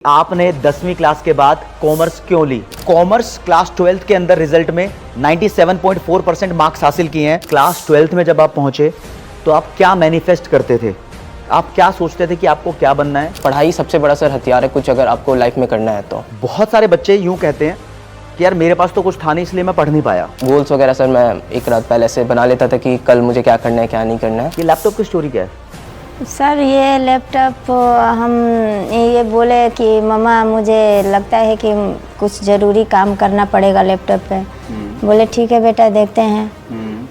आपने 10वीं क्लास के बाद कॉमर्स क्यों ली? कॉमर्स क्लास 12th के अंदर रिजल्ट में 97.4% मार्क्स हासिल किए हैं। क्लास 12th में जब आप पहुंचे तो आप क्या मैनिफेस्ट करते थे? आप क्या सोचते थे कि आपको क्या बनना है? पढ़ाई सबसे बड़ा सर हथियार है कुछ अगर आपको लाइफ में करना है तो। बहुत सारे बच्चे यूं कहते हैं कि यार मेरे पास तो कुछ था नहीं इसलिए मैं पढ़ नहीं पाया। गोल्स वगैरह सर मैं एक रात पहले से बना लेता था कि कल मुझे क्या करना है क्या नहीं करना है। ये लैपटॉप की स्टोरी क्या है? सर ये लैपटॉप हम ये बोले कि मम्मा मुझे लगता है कि कुछ ज़रूरी काम करना पड़ेगा लैपटॉप पे। बोले ठीक है बेटा देखते हैं।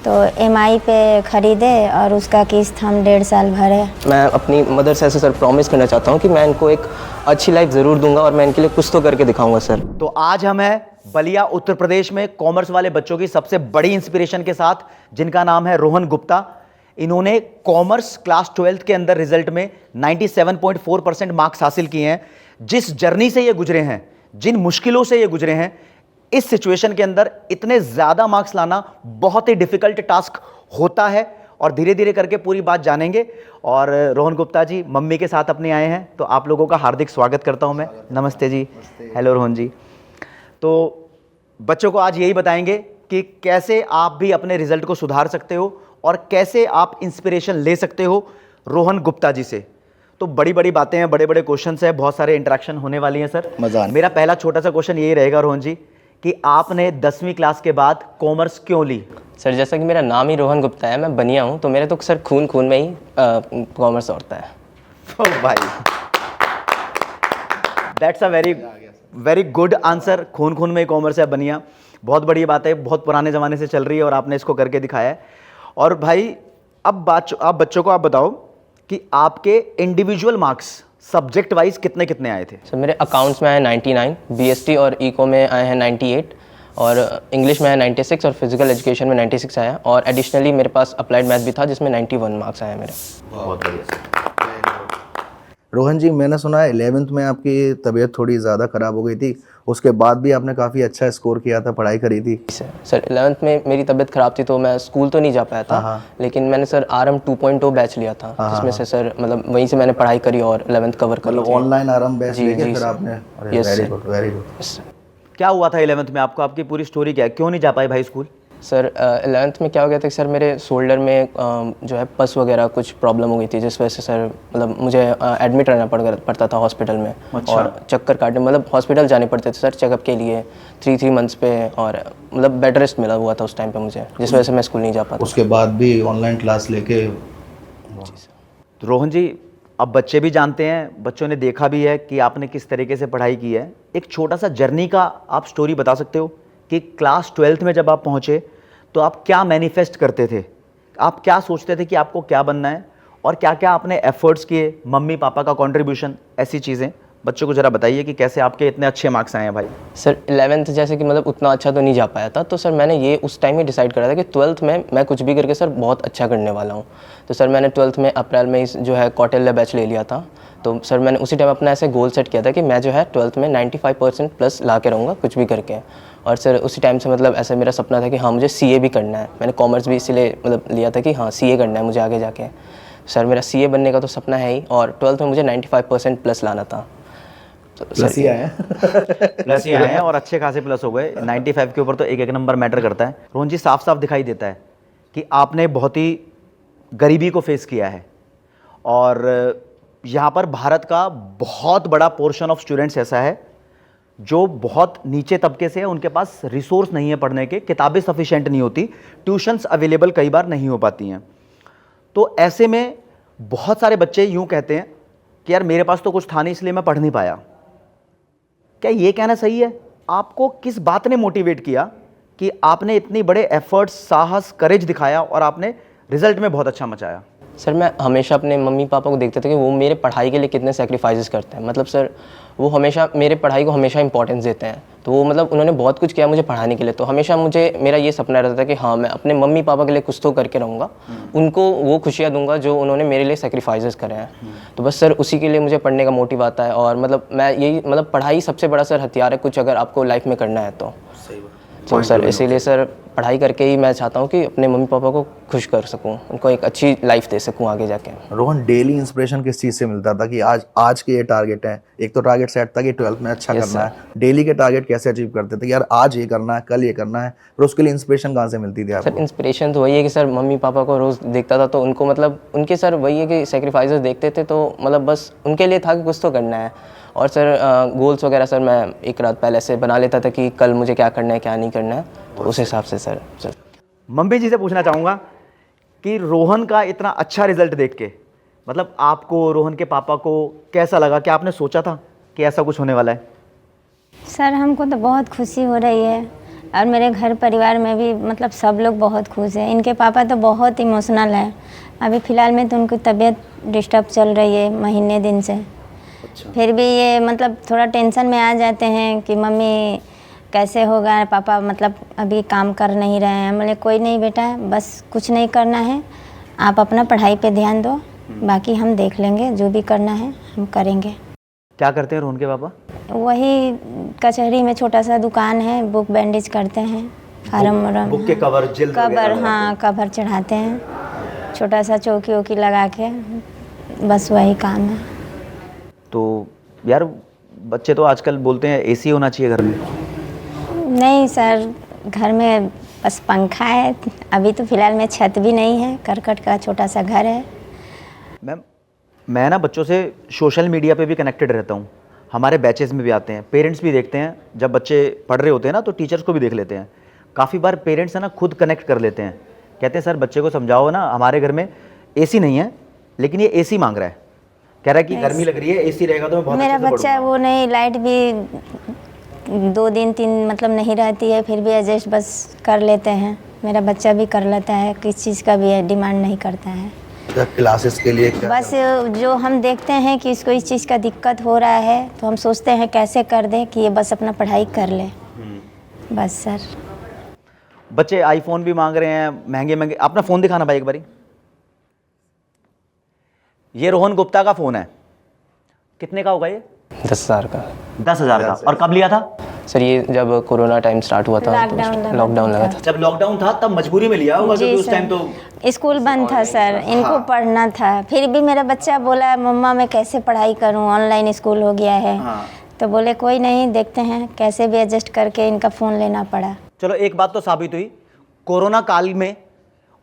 तो EMI पे ख़रीदे और उसका किस्त हम 1.5 साल भरे। मैं अपनी मदर से ऐसे सर प्रॉमिस करना चाहता हूँ कि मैं इनको एक अच्छी लाइफ ज़रूर दूंगा और मैं इनके लिए कुछ तो करके दिखाऊंगा सर। तो आज हम हैं बलिया उत्तर प्रदेश में कॉमर्स वाले बच्चों की सबसे बड़ी इंस्पिरेशन के साथ, जिनका नाम है रोहन गुप्ता। इन्होंने कॉमर्स क्लास 12th के अंदर रिजल्ट में 97.4% मार्क्स हासिल किए हैं। जिस जर्नी से ये गुजरे हैं, जिन मुश्किलों से ये गुजरे हैं, इस सिचुएशन के अंदर इतने ज़्यादा मार्क्स लाना बहुत ही डिफिकल्ट टास्क होता है और धीरे धीरे करके पूरी बात जानेंगे। और रोहन गुप्ता जी मम्मी के साथ अपने आए हैं, तो आप लोगों का हार्दिक स्वागत करता हूं मैं। नमस्ते जी। हेलो रोहन जी। तो बच्चों को आज यही बताएंगे कि कैसे आप भी अपने रिजल्ट को सुधार सकते हो और कैसे आप इंस्पिरेशन ले सकते हो रोहन गुप्ता जी से। तो बड़ी बड़ी बातें हैं, बड़े बड़े क्वेश्चंस हैं, बहुत सारे इंटरेक्शन होने वाली हैं सर। मजा। मेरा पहला छोटा सा क्वेश्चन यही रहेगा रोहन जी कि आपने 10वीं क्लास के बाद कॉमर्स क्यों ली? सर जैसा कि मेरा नाम ही रोहन गुप्ता है, मैं बनिया हूँ, तो मेरे तो सर खून में ही कॉमर्स होता है। ओ भाई, that's a very good answer. खून में ही कॉमर्स है, बनिया। बहुत बड़ी बात है, बहुत पुराने ज़माने से चल रही है और आपने इसको करके दिखाया है। और भाई अब आप बच्चों को आप बताओ कि आपके इंडिविजुअल मार्क्स सब्जेक्ट वाइज कितने कितने आए थे? सर मेरे अकाउंट्स में आए 99, BST और इको में आए हैं 98 और इंग्लिश में है 96 और फिजिकल एजुकेशन में 96 आया और एडिशनली मेरे पास अप्लाइड मैथ भी था जिसमें 91 मार्क्स आए मेरे। बहुत बढ़िया। रोहन जी, मैंने सुना है 11th में आपकी तबीयत थोड़ी ज़्यादा ख़राब हो गई थी, उसके बाद भी आपने काफ़ी अच्छा स्कोर किया था, पढ़ाई करी थी। सर 11th में मेरी तबीयत ख़राब थी तो मैं स्कूल तो नहीं जा पाया था, लेकिन मैंने सर RM 2.0 बैच लिया था, जिसमें से सर मतलब वहीं से मैंने पढ़ाई करी और 11th कवर कर ली। ऑनलाइन RM बैच लेके फिर आपने? Very good. क्या हुआ था 11th में आपको? आपकी पूरी स्टोरी क्या है? क्यों नहीं जा पाए भाई स्कूल? सर 11th में क्या हो गया था कि सर मेरे शोल्डर में जो है पस वगैरह कुछ प्रॉब्लम हो गई थी, जिस वजह से सर मतलब मुझे एडमिट रहना पड़ता था हॉस्पिटल में। अच्छा। और चक्कर काटने मतलब हॉस्पिटल जाने पड़ते थे सर चेकअप के लिए 3 मंथ्स पे, और मतलब बेड रेस्ट मिला हुआ था उस टाइम पे मुझे, जिस वजह से मैं स्कूल नहीं जा पाता। उसके बाद भी ऑनलाइन क्लास लेके? तो रोहन जी, अब बच्चे भी जानते हैं, बच्चों ने देखा भी है कि आपने किस तरीके से पढ़ाई की है। एक छोटा सा जर्नी का आप स्टोरी बता सकते हो कि क्लास 12th में जब आप पहुंचे तो आप क्या मैनिफेस्ट करते थे? आप क्या सोचते थे कि आपको क्या बनना है और क्या क्या आपने एफर्ट्स किए, मम्मी पापा का कंट्रीब्यूशन, ऐसी चीज़ें बच्चों को ज़रा बताइए कि कैसे आपके इतने अच्छे मार्क्स आए हैं भाई। सर 11th जैसे कि मतलब उतना अच्छा तो नहीं जा पाया था, तो सर मैंने ये उस टाइम ही डिसाइड करा था कि 12th में मैं कुछ भी करके सर बहुत अच्छा करने वाला हूँ। तो सर मैंने 12th में अप्रैल में जो है कौटिल्य बैच ले लिया था। तो सर मैंने उसी टाइम अपना ऐसे गोल सेट किया था कि मैं जो है 12th में 95% प्लस ला के रहूँगा कुछ भी करके। और सर उसी टाइम से मतलब ऐसे मेरा सपना था कि हाँ मुझे CA भी करना है। मैंने कॉमर्स भी इसीलिए मतलब लिया था कि हाँ CA करना है मुझे आगे जाके। सर मेरा CA बनने का तो सपना है ही, और 12th में मुझे 95% प्लस लाना था। तो प्लस ही आए प्लस ही आए हैं और अच्छे खासे प्लस हो गए। 95 के ऊपर तो एक नंबर मैटर करता है। रोहन जी, साफ साफ दिखाई देता है कि आपने बहुत ही गरीबी को फेस किया है और यहाँ पर भारत का बहुत बड़ा पोर्शन ऑफ स्टूडेंट्स ऐसा है जो बहुत नीचे तबके से है, उनके पास रिसोर्स नहीं है पढ़ने के, किताबें सफिशिएंट नहीं होती, ट्यूशन्स अवेलेबल कई बार नहीं हो पाती हैं। तो ऐसे में बहुत सारे बच्चे यूं कहते हैं कि यार मेरे पास तो कुछ था नहीं इसलिए मैं पढ़ नहीं पाया। क्या ये कहना सही है? आपको किस बात ने मोटिवेट किया कि आपने इतनी बड़े एफर्ट्स, साहस, करेज दिखाया और आपने रिजल्ट में बहुत अच्छा मचाया? सर मैं हमेशा अपने मम्मी पापा को देखता था कि वो मेरे पढ़ाई के लिए कितने सेक्रीफाइसेस करते हैं। मतलब सर वो हमेशा मेरे पढ़ाई को हमेशा इंपॉर्टेंस देते हैं, तो वो मतलब उन्होंने बहुत कुछ किया मुझे पढ़ाने के लिए। तो हमेशा मेरा ये सपना रहता था कि हाँ मैं अपने मम्मी पापा के लिए कुछ तो करके रहूँगा, उनको वो खुशियाँ दूंगा जो उन्होंने मेरे लिए सेक्रीफाइसेस करे हैं। तो बस सर उसी के लिए मुझे पढ़ने का मोटिव आता है। और मतलब मैं यही मतलब पढ़ाई सबसे बड़ा सर हथियार है कुछ अगर आपको लाइफ में करना है तो। तो सर इसीलिए सर पढ़ाई करके ही मैं चाहता हूँ कि अपने मम्मी पापा को खुश कर सकूँ, उनको एक अच्छी लाइफ दे सकूँ आगे जाके। रोहन, डेली इंस्पिरेशन किस चीज़ से मिलता था कि आज के ये टारगेट है? एक तो टारगेट सेट था कि 12th में अच्छा करना है, डेली के टारगेट कैसे अचीव करते थे कि यार आज ये करना है, कल ये करना है, फिर उसके लिए इंस्पिरेशन कहाँ से मिलती थी सर आपको? इंस्पिरेशन तो वही है कि सर मम्मी पापा को रोज़ देखता था तो उनको मतलब उनके सर वही है कि सेक्रीफाइसेस देखते थे, तो मतलब बस उनके लिए था कि कुछ तो करना है। और सर गोल्स वगैरह सर मैं एक रात पहले से बना लेता था कि कल मुझे क्या करना है क्या नहीं करना है, तो उस हिसाब से सर मम्मी जी से पूछना चाहूँगा कि रोहन का इतना अच्छा रिजल्ट देख के मतलब आपको, रोहन के पापा को कैसा लगा? कि आपने सोचा था कि ऐसा कुछ होने वाला है? सर हमको तो बहुत खुशी हो रही है और मेरे घर परिवार में भी मतलब सब लोग बहुत खुश हैं। इनके पापा तो बहुत इमोशनल है। अभी फ़िलहाल में तो उनकी तबीयत डिस्टर्ब चल रही है महीने दिन से। फिर भी ये मतलब थोड़ा टेंशन में आ जाते हैं कि मम्मी कैसे होगा, पापा मतलब अभी काम कर नहीं रहे हैं। बोले कोई नहीं बेटा, बस कुछ नहीं करना है, आप अपना पढ़ाई पे ध्यान दो, बाकी हम देख लेंगे, जो भी करना है हम करेंगे। क्या करते हैं रोहन के पापा? वही कचहरी में छोटा सा दुकान है, बुक बैंडेज करते हैं, फार्म वार्म, बुक के कवर, जिल्द कवर, वगैरह हाँ कवर चढ़ाते हैं, छोटा सा चौकी वोकी लगा के, बस वही काम है। तो यार बच्चे तो आजकल बोलते हैं एसी होना चाहिए घर में। नहीं सर, घर में बस पंखा है, अभी तो फ़िलहाल में छत भी नहीं है, करकट का छोटा सा घर है। मैम, मैं ना बच्चों से सोशल मीडिया पे भी कनेक्टेड रहता हूँ, हमारे बैचेस में भी आते हैं, पेरेंट्स भी देखते हैं, जब बच्चे पढ़ रहे होते हैं ना तो टीचर्स को भी देख लेते हैं। काफ़ी बार पेरेंट्स है ना खुद कनेक्ट कर लेते हैं, कहते हैं सर बच्चे को समझाओ ना, हमारे घर में एसी नहीं है लेकिन ये एसी मांग रहा है, कह रहा है कि गर्मी लग रही है, एसी रहेगा तो मैं बहुत मेरा अच्छे से बच्चा पढ़ूंगा। वो नहीं, लाइट भी 2 दिन 3 मतलब नहीं रहती है, फिर भी एडजस्ट बस कर लेते हैं। मेरा बच्चा भी कर लेता है, किस चीज़ का भी डिमांड नहीं करता है। क्लासेस के लिए क्या बस जो हम देखते हैं कि इसको इस चीज़ का दिक्कत हो रहा है तो हम सोचते हैं कैसे कर दें कि ये बस अपना पढ़ाई कर ले, बस सर। बच्चे आईफोन भी मांग रहे हैं, महंगे महंगे। अपना फ़ोन दिखाना भाई एक बारी। ये रोहन गुप्ता का फ़ोन है, कितने का होगा ये? 10,000 का। 10,000 का। और कब लिया था? सर ये जब कोरोना टाइम स्टार्ट हुआ था, लॉकडाउन लगा था। जब लॉकडाउन था तब मजबूरी में लिया होगा, क्योंकि उस टाइम तो स्कूल बंद था सर, इनको पढ़ना था। फिर भी मेरा बच्चा बोला मम्मा मैं कैसे पढ़ाई करूं, ऑनलाइन स्कूल हो गया है। तो बोले कोई नहीं, देखते हैं, कैसे भी एडजस्ट करके इनका फ़ोन लेना पड़ा। चलो एक बात तो साबित हुई, कोरोना काल में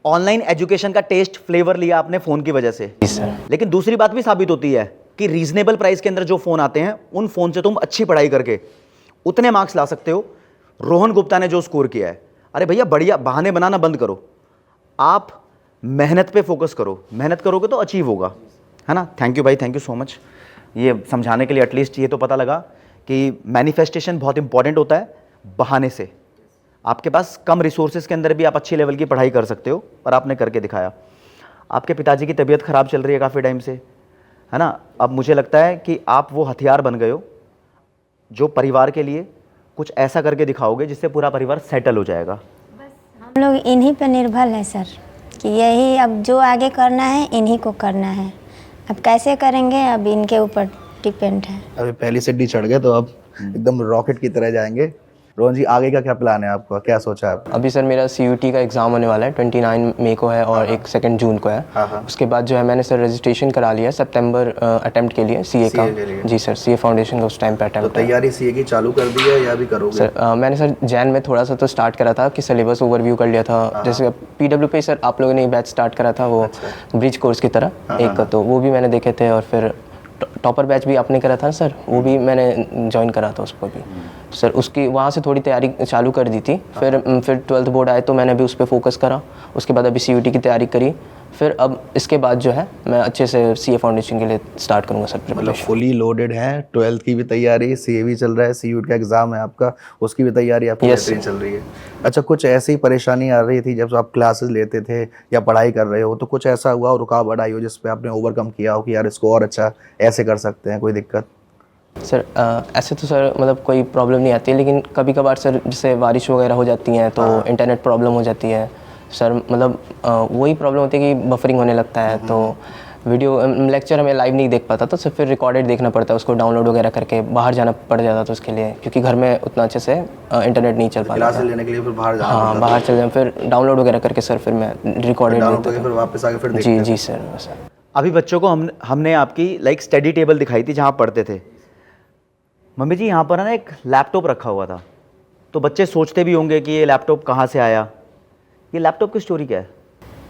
ऑनलाइन एजुकेशन का टेस्ट फ्लेवर लिया आपने फ़ोन की वजह से। जी सर। लेकिन दूसरी बात भी साबित होती है कि रीजनेबल प्राइस के अंदर जो फ़ोन आते हैं उन फ़ोन से तुम अच्छी पढ़ाई करके उतने मार्क्स ला सकते हो। रोहन गुप्ता ने जो स्कोर किया है, अरे भैया बढ़िया, बहाने बनाना बंद करो, आप मेहनत पे फोकस करो, मेहनत करोगे तो अचीव होगा, है ना। थैंक यू भाई, थैंक यू सो मच ये समझाने के लिए। एटलीस्ट ये तो पता लगा कि मैनिफेस्टेशन बहुत इंपॉर्टेंट होता है। बहाने से आपके पास कम रिसोर्सेज के अंदर भी आप अच्छी लेवल की पढ़ाई कर सकते हो, और आपने करके दिखाया। आपके पिताजी की तबीयत ख़राब चल रही है काफ़ी टाइम से, है ना। अब मुझे लगता है कि आप वो हथियार बन गए हो जो परिवार के लिए कुछ ऐसा करके दिखाओगे जिससे पूरा परिवार सेटल हो जाएगा। हम लोग इन्हीं पे निर्भर है सर, कि यही अब जो आगे करना है इन्हीं को करना है। अब कैसे करेंगे अब इनके ऊपर डिपेंड है। अभी पहली सीढ़ी चढ़ गए तो अब एकदम रॉकेट की तरह जाएंगे। रोहन जी, आगे का क्या प्लान है आपका, क्या सोचा है आपने? अभी सर मेरा CUT का एग्ज़ाम होने वाला है 29 मई को है और एक 2 जून को है। उसके बाद जो है मैंने सर रजिस्ट्रेशन करा लिया है सितंबर अटेम्प्ट के लिए CA का। जी सर, CA फाउंडेशन का उस टाइम पे तो अटेम्प्ट। तैयारी CA की चालू कर दी है या भी करोगे? सर मैंने सर जैन में थोड़ा सा तो स्टार्ट करा था कि सिलेबस ओवरव्यू कर लिया था। जैसे PW पे सर आप लोगों ने बैच स्टार्ट करा था, वो ब्रिज कोर्स की तरह एक, तो वो भी मैंने देखे थे। और फिर टॉपर बैच भी आपने करा था सर, वो भी मैंने ज्वाइन करा था उसको भी सर। उसकी वहाँ से थोड़ी तैयारी चालू कर दी थी। फिर 12th बोर्ड आए तो मैंने भी उस पर फोकस करा। उसके बाद अभी CUT की तैयारी करी। फिर अब इसके बाद जो है मैं अच्छे से CA फाउंडेशन के लिए स्टार्ट करूँगा सर। मतलब फुली लोडेड है, 12th की भी तैयारी, CA भी चल रहा है, CUT का एग्जाम है आपका, उसकी भी तैयारी आपकी बेहतरीन चल रही है। अच्छा, कुछ ऐसी परेशानी आ रही थी जब आप क्लासेस लेते थे या पढ़ाई कर रहे हो, तो कुछ ऐसा हुआ और रुकावट आई हो जिस पे आपने ओवरकम किया हो कि यार इसको और अच्छा ऐसे कर सकते हैं, कोई दिक्कत? सर ऐसे तो सर मतलब कोई प्रॉब्लम नहीं आती है, लेकिन कभी कभार सर जैसे बारिश वगैरह हो जाती हैं तो इंटरनेट प्रॉब्लम हो जाती है सर। मतलब वही प्रॉब्लम होती है कि बफरिंग होने लगता है, तो वीडियो लेक्चर हमें लाइव नहीं देख पाता, तो सिर्फ फिर रिकॉर्डेड देखना पड़ता है, उसको डाउनलोड वगैरह करके बाहर जाना पड़ जाता था उसके लिए, क्योंकि घर में उतना अच्छे से इंटरनेट नहीं चल पाता क्लासेस था। लेने के लिए फिर बाहर जाना हाँ, बाहर चल जाए, फिर डाउनलोड वगैरह करके सर फिर मैं रिकॉर्डेड डाउनलोड देखता करके फिर वापस आके फिर था। देखते जी सर, वैसा। अभी बच्चों को हमने आपकी लाइक स्टडी टेबल दिखाई थी जहाँ पढ़ते थे। मम्मी जी यहाँ पर ना एक लैपटॉप रखा हुआ था, तो बच्चे सोचते भी होंगे कि ये लैपटॉप कहाँ से आया। ये लैपटॉप की स्टोरी क्या है?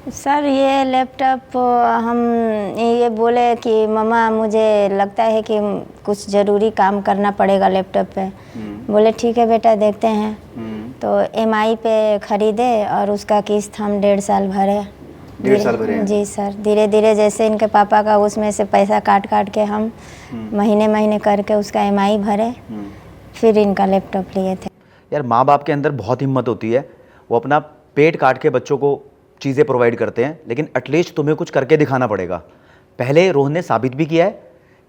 सर ये लैपटॉप हम ये बोले कि मम्मा मुझे लगता है कि कुछ ज़रूरी काम करना पड़ेगा लैपटॉप पे। बोले ठीक है बेटा देखते हैं। तो एमआई पे ख़रीदे और उसका किस्त हम 1.5 साल भरे। 1.5 साल भरे हैं? जी सर, धीरे धीरे जैसे इनके पापा का उसमें से पैसा काट काट के हम महीने महीने करके उसका एमआई भरे, फिर इनका लैपटॉप लिए थे। यार माँ बाप के अंदर बहुत हिम्मत होती है, वो अपना पेट काट के बच्चों को चीज़ें प्रोवाइड करते हैं, लेकिन एटलीस्ट तुम्हें कुछ करके दिखाना पड़ेगा। पहले रोहन ने साबित भी किया है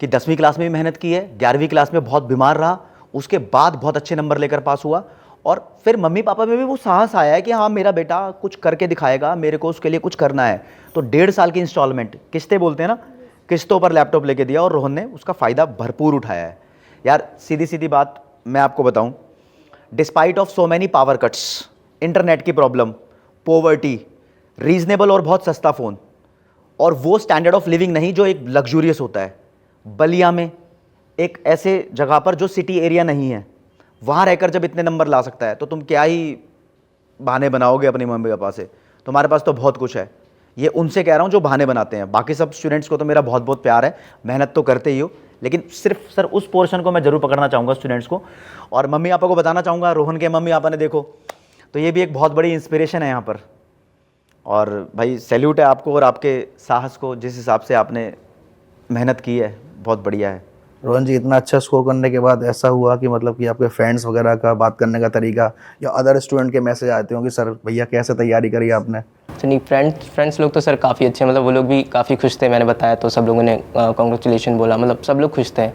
कि 10वीं क्लास में भी मेहनत की है, 11वीं क्लास में बहुत बीमार रहा, उसके बाद बहुत अच्छे नंबर लेकर पास हुआ, और फिर मम्मी पापा में भी वो साहस आया है कि हाँ मेरा बेटा कुछ करके दिखाएगा, मेरे को उसके लिए कुछ करना है। तो 1.5 साल की इंस्टॉलमेंट, किस्तें बोलते हैं ना, किस्तों पर लैपटॉप लेके दिया और रोहन ने उसका फ़ायदा भरपूर उठाया है। यार सीधी सीधी बात मैं आपको बताऊँ, despite of so many power cuts, internet की प्रॉब्लम, पॉवर्टी, रीजनेबल और बहुत सस्ता फ़ोन, और वो स्टैंडर्ड ऑफ लिविंग नहीं जो एक लग्जूरियस होता है। बलिया में एक ऐसे जगह पर जो सिटी एरिया नहीं है, वहाँ रहकर जब इतने नंबर ला सकता है, तो तुम क्या ही बहाने बनाओगे अपनी मम्मी पापा से? तुम्हारे पास तो बहुत कुछ है। ये उनसे कह रहा हूँ जो बहाने बनाते हैं। बाकी सब स्टूडेंट्स को तो मेरा बहुत बहुत प्यार है, मेहनत तो करते ही हो, लेकिन सिर्फ सर उस पोर्शन को मैं ज़रूर पकड़ना चाहूँगा स्टूडेंट्स को। और मम्मी पापा को बताना चाहूँगा, रोहन के मम्मी पापा ने देखो तो ये भी एक बहुत बड़ी इंस्पिरेशन है यहाँ पर। और भाई सैल्यूट है आपको और आपके साहस को, जिस हिसाब से आपने मेहनत की है, बहुत बढ़िया है। रोहन जी, इतना अच्छा स्कोर करने के बाद ऐसा हुआ कि मतलब कि आपके फ्रेंड्स वगैरह का बात करने का तरीका या अदर स्टूडेंट के मैसेज आते होंगे, सर भैया कैसे तैयारी करी आपने? तो नहीं, फ्रेंड्स लोग तो सर काफ़ी अच्छे, मतलब वो लोग भी काफ़ी खुश थे। मैंने बताया तो सब लोगों ने कॉन्ग्रेचुलेशन बोला, मतलब सब लोग खुश थे।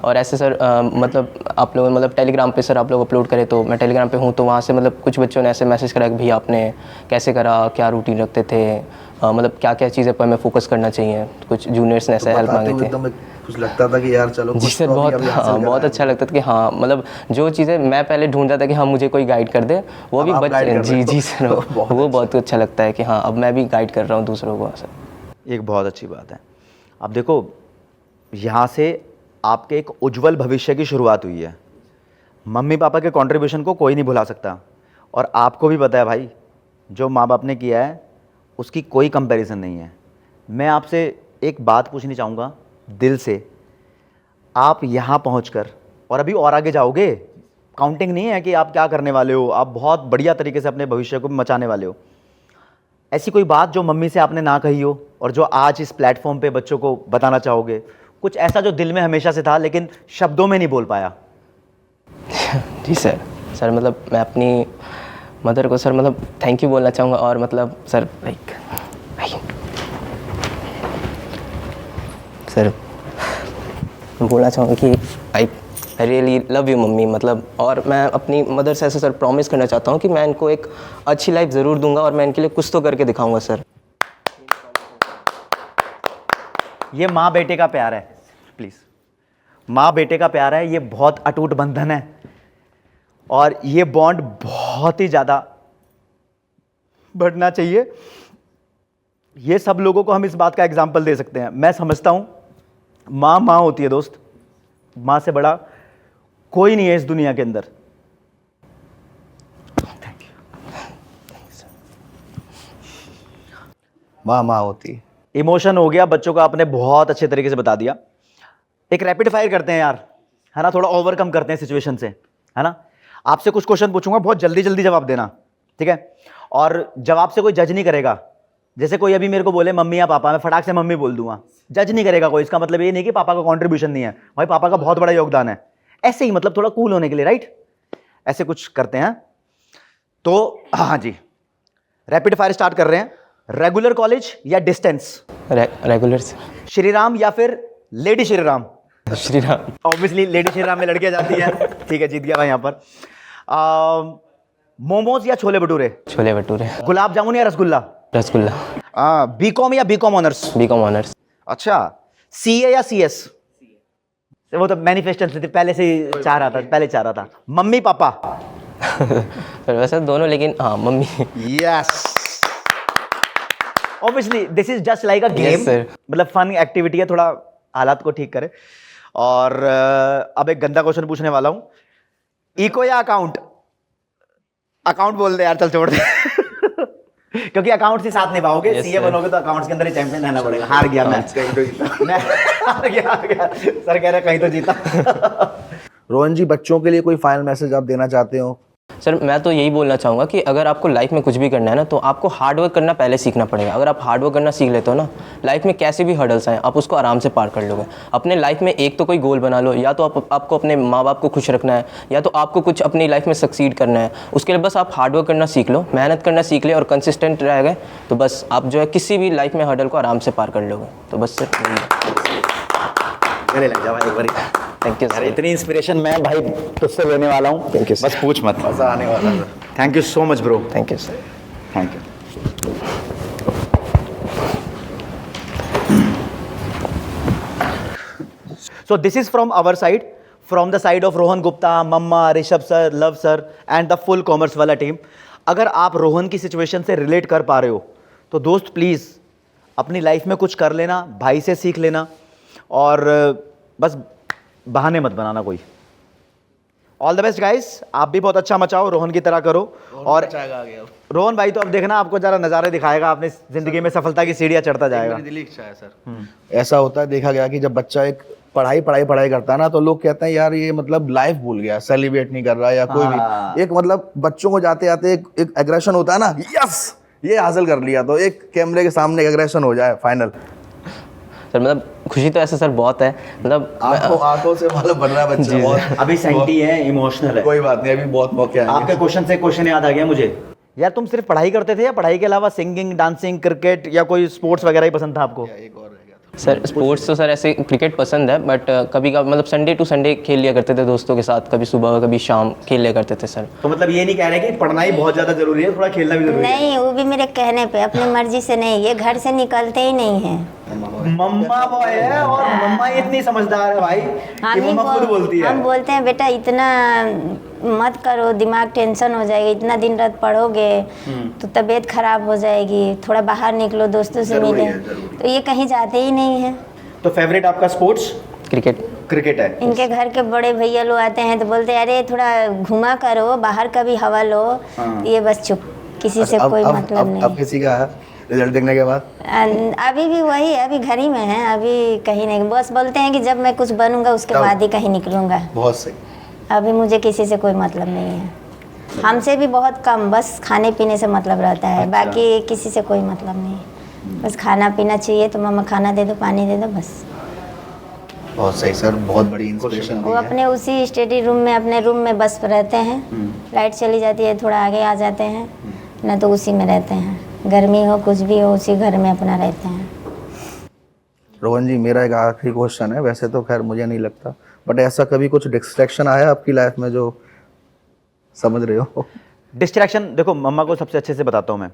और ऐसे सर मतलब आप लोग मतलब टेलीग्राम पे सर आप लोग अपलोड करें, तो मैं टेलीग्राम पे हूँ, तो वहाँ से मतलब कुछ बच्चों ने ऐसे मैसेज करा कि भैया आपने कैसे करा, क्या रूटीन रखते थे, मतलब क्या क्या चीज़ें पर हमें फोकस करना चाहिए। कुछ जूनियर्स ने ऐसे हेल्प मांगे थे। एकदम कुछ लगता था कि यार चलो जी कुछ सर, तो बहुत अभी हासिल करा बहुत है। अच्छा लगता था कि हाँ, मतलब जो चीज़ें मैं पहले ढूंढ रहा था कि हाँ मुझे कोई गाइड कर दे, वो भी आप guide बच्चे कर रहे जी हो। सर, वो बहुत अच्छा लगता है कि हाँ अब मैं भी गाइड कर रहा हूँ दूसरों को सर। एक बहुत अच्छी बात है। अब देखो, यहाँ से आपके एक उज्जवल भविष्य की शुरुआत हुई है। मम्मी पापा के कंट्रीब्यूशन को कोई नहीं भुला सकता, और आपको भी पता है भाई, जो माँ बाप ने किया है उसकी कोई कंपैरिजन नहीं है। मैं आपसे एक बात पूछनी चाहूँगा दिल से, आप यहाँ पहुँचकर और अभी और आगे जाओगे, काउंटिंग नहीं है कि आप क्या करने वाले हो, आप बहुत बढ़िया तरीके से अपने भविष्य को भी मचाने वाले हो। ऐसी कोई बात जो मम्मी से आपने ना कही हो और जो आज इस प्लेटफॉर्म पे बच्चों को बताना चाहोगे? कुछ ऐसा जो दिल में हमेशा से था लेकिन शब्दों में नहीं बोल पाया? जी सर मतलब मैं अपनी मदर को सर मतलब थैंक यू बोलना चाहूँगा, और मतलब सर लाइक सर बोलना चाहूँगा कि I really love you mummy, मतलब। और मैं अपनी मदर से ऐसे सर प्रॉमिस करना चाहता हूँ कि मैं इनको एक अच्छी लाइफ ज़रूर दूंगा और मैं इनके लिए कुछ तो करके दिखाऊंगा सर। ये माँ बेटे का प्यार है, प्लीज़, माँ बेटे का प्यार है, ये बहुत अटूट बंधन है, और ये बॉन्ड बहुत ही ज़्यादा बढ़ना चाहिए। ये सब लोगों को हम इस बात का एग्जाम्पल दे सकते हैं। मैं समझता हूँ माँ माँ होती है दोस्त, माँ से बड़ा कोई नहीं है इस दुनिया के अंदर। Thank you. माँ माँ होती है। इमोशन हो गया, बच्चों का आपने बहुत अच्छे तरीके से बता दिया। एक रैपिड फायर करते हैं यार, है ना, थोड़ा ओवरकम करते हैं सिचुएशन से, है ना। आपसे कुछ क्वेश्चन पूछूंगा, बहुत जल्दी जल्दी जवाब देना, ठीक है। और जवाब से कोई जज नहीं करेगा। जैसे कोई अभी मेरे को बोले मम्मी या पापा, मैं फटाक से मम्मी बोल दूंगा, जज नहीं करेगा कोई। इसका मतलब ये नहीं कि पापा का कंट्रीब्यूशन नहीं है, भाई पापा का बहुत बड़ा योगदान है। ऐसे ही मतलब थोड़ा कूल होने के लिए, राइट, ऐसे कुछ करते हैं। तो हाँ जी, रैपिड फायर स्टार्ट कर रहे हैं। रेगुलर कॉलेज या डिस्टेंस? रेगुलर से। श्री राम या फिर lady Shri Ram? Shri Ram. Obviously lady Shri Ram में लड़कियां जाती है, ठीक है, जीत गया भाई यहाँ पर। मोमोज या छोले भटूरे? छोले भटूरे। गुलाब जामुन या रसगुल्ला? रसगुल्ला। बीकॉम या बीकॉम ऑनर्स? BCom honours. अच्छा, सीए या सीएस? वो तो मैनिफेस्टेशन पहले से ही चाह रहा था, पहले चाह रहा था। Mummy papa? सर वैसे दोनों, लेकिन हाँ mummy. Yes, obviously this is just like a game, sir. मतलब फन एक्टिविटी है, थोड़ा हालात को ठीक करे। और अब एक गंदा क्वेश्चन पूछने वाला हूं, इको या अकाउंट? अकाउंट बोल दे यार, चल छोड़ दे। क्योंकि अकाउंट से साथ निभाओगे, Yes, सीए sir. बनोगे तो अकाउंट्स के अंदर ही चैंपियन रहना पड़ेगा। हार गया मैं, मैं हार गया। सर कह रहे कहीं तो जीता। रोहन जी, बच्चों के लिए कोई फाइनल मैसेज आप देना चाहते हो? सर मैं तो यही बोलना चाहूँगा कि अगर आपको लाइफ में कुछ भी करना है ना, तो आपको हार्ड वर्क करना पहले सीखना पड़ेगा। अगर आप हार्ड वर्क करना सीख लेते हो ना, लाइफ में कैसे भी हर्डल्स आए आप उसको आराम से पार कर लोगे। अपने लाइफ में एक तो कोई गोल बना लो, या तो आपको अपने माँ बाप को खुश रखना है, या तो आपको कुछ अपनी लाइफ में सक्सीड करना है। उसके लिए बस आप हार्ड वर्क करना सीख लो, मेहनत करना सीख ले और कंसिस्टेंट रह गए तो बस आप जो है किसी भी लाइफ में हर्डल को आराम से पार कर लोगे। तो बस सर मेरे लग जा भाई एक बारी। थैंक यू यार सर। इतनी इंस्पिरेशन मैं भाई तुझसे लेने वाला हूँ, Thank you, sir. बस पूछ मत, मजा आने वाला है। Thank you so much bro, thank you sir. Thank you. So this is from our side, from the side of Rohan Gupta, मम्मा, Rishabh sir, Luv sir and the full commerce वाला टीम। अगर आप रोहन की सिचुएशन से रिलेट कर पा रहे हो तो दोस्त प्लीज़ अपनी लाइफ में कुछ कर लेना, भाई से सीख लेना और बस बहाने मत बनाना कोई। ऑल द बेस्ट गाइस, आप भी बहुत अच्छा मचाओ, रोहन की तरह करो। और रोहन भाई तो अब देखना आपको जरा नज़ारे दिखाएगा, अपनी ज़िंदगी में सफलता की सीढ़ियाँ चढ़ता जाएगा। दिली इच्छा है सर। ऐसा होता है, देखा गया कि जब बच्चा एक पढ़ाई करता है ना, तो लोग कहते हैं यार ये मतलब लाइफ भूल गया, सेलिब्रेट नहीं कर रहा या कोई भी एक मतलब बच्चों को जाते जाते एक एग्रेशन होता है ना, यस ये हासिल कर लिया, तो एक कैमरे के सामने एग्रेशन हो जाए फाइनल। सर मतलब खुशी तो ऐसे सर बहुत है, मतलब आंखों से मतलब बन रहा है बच्चा बहुत। अभी सेंटी है, इमोशनल है। कोई बात नहीं, अभी बहुत मौके आएंगे। आपके क्वेश्चन से क्वेश्चन याद आ गया मुझे। यार तुम सिर्फ पढ़ाई करते थे या पढ़ाई के अलावा सिंगिंग, डांसिंग, क्रिकेट या कोई स्पोर्ट्स वगैरह ही पसंद था आपको? एक और रह गया था। सर स्पोर्ट्स तो सर ऐसे क्रिकेट पसंद है, बट कभी कभी मतलब संडे टू संडे खेल लिया करते थे दोस्तों के साथ, कभी सुबह कभी शाम खेल लिया करते थे सर। तो मतलब ये नहीं कह रहे कि पढ़ना ही बहुत ज्यादा जरूरी है, थोड़ा खेलना भी जरूरी है? नहीं, वो भी मेरे कहने पे, अपनी मर्जी से नहीं, ये घर से निकलते ही नहीं है। मम्मा बॉय है और मम्मा इतनी समझदार है भाई कि मम्मा खुद बोलती है। हम बोलते हैं बेटा इतना मत करो, दिमाग टेंशन हो जाएगी, इतना दिन रात पढ़ोगे तो तबीयत खराब हो जाएगी, थोड़ा बाहर निकलो, दोस्तों से मिले। तो ये कहीं जाते ही नहीं है। तो फेवरेट आपका स्पोर्ट्स? क्रिकेट। क्रिकेट है। इनके घर के बड़े भैया लोग आते हैं तो बोलते हैं अरे थोड़ा घुमा करो, बाहर का भी हवा लो। ये बस चुप, किसी से कोई मतलब नहीं। अब किसी का रिजल्ट देखने के बाद अभी भी वही है, अभी घर ही में है, अभी कहीं नहीं। बस बोलते हैं कि जब मैं कुछ बनूंगा उसके बाद ही कहीं निकलूंगा। बहुत सही। अभी मुझे किसी से कोई मतलब नहीं है, हमसे भी बहुत कम, बस खाने पीने से मतलब रहता है। बाकी किसी से कोई मतलब नहीं है, बस खाना पीना चाहिए तो मम्मा खाना दे दो, पानी दे दो, बस। बहुत सही सर, बहुत बड़ी इंस्पिरेशन वो अपने उसी स्टडी रूम में, अपने रूम में बस रहते हैं। लाइट चली जाती है थोड़ा आगे आ जाते हैं, ना तो उसी में रहते हैं, गर्मी हो कुछ भी हो उसी घर में अपना रहते हैं। रोहन जी, मेरा एक आखिरी क्वेश्चन है, वैसे तो खैर मुझे नहीं लगता, बट ऐसा कभी कुछ डिस्ट्रैक्शन आया आपकी लाइफ में जो समझ रहे हो? डिस्ट्रैक्शन देखो, मम्मा को सबसे अच्छे से बताता हूँ मैं।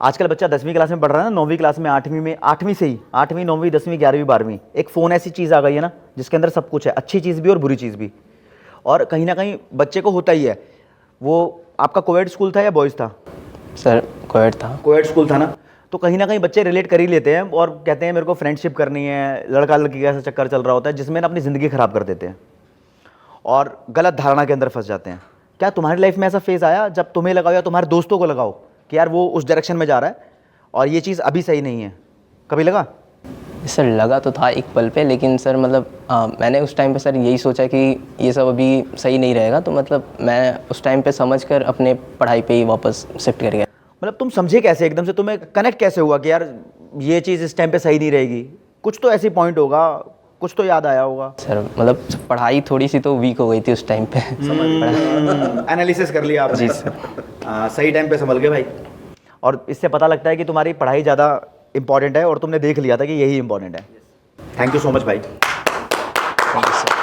आजकल बच्चा 10वीं क्लास में पढ़ रहा है ना, 9वीं क्लास में, 8वीं में, 8वीं से ही 8वीं 9वीं 10वीं 11वीं 12वीं, एक फ़ोन ऐसी चीज़ आ गई है ना जिसके अंदर सब कुछ है, अच्छी चीज़ भी और बुरी चीज़ भी। और कहीं ना कहीं बच्चे को होता ही है। वो आपका कोएड स्कूल था या बॉयज़ था? सर कोएड था। कोएड स्कूल था ना, तो कहीं ना कहीं बच्चे रिलेट कर ही लेते हैं और कहते हैं मेरे को फ्रेंडशिप करनी है, लड़का लड़की का ऐसा चक्कर चल रहा होता है जिसमें ना अपनी ज़िंदगी ख़राब कर देते हैं और गलत धारणा के अंदर फंस जाते हैं। क्या तुम्हारी लाइफ में ऐसा फेज़ आया जब तुम्हें लगाओ या तुम्हारे दोस्तों को लगाओ कि यार वो उस डायरेक्शन में जा रहा है और ये चीज़ अभी सही नहीं है? कभी लगा? सर लगा तो था एक पल पे, लेकिन सर मतलब मैंने उस टाइम पे सर यही सोचा कि ये सब अभी सही नहीं रहेगा, तो मतलब मैं उस टाइम पे समझकर अपने पढ़ाई पे ही वापस शिफ्ट कर गया। मतलब तुम समझे कैसे, एकदम से तुम्हें कनेक्ट कैसे हुआ कि यार ये चीज़ इस टाइम पे सही नहीं रहेगी? कुछ तो ऐसी पॉइंट होगा, कुछ तो याद आया होगा। सर मतलब पढ़ाई थोड़ी सी तो वीक हो गई थी उस टाइम पे। एनालिसिस कर लिया आपने? जी सर। सही टाइम पे संभल गए भाई। और इससे पता लगता है कि तुम्हारी पढ़ाई ज़्यादा इंपॉर्टेंट है और तुमने देख लिया था कि यही इंपॉर्टेंट है। थैंक यू सो मच भाई। Thank you sir.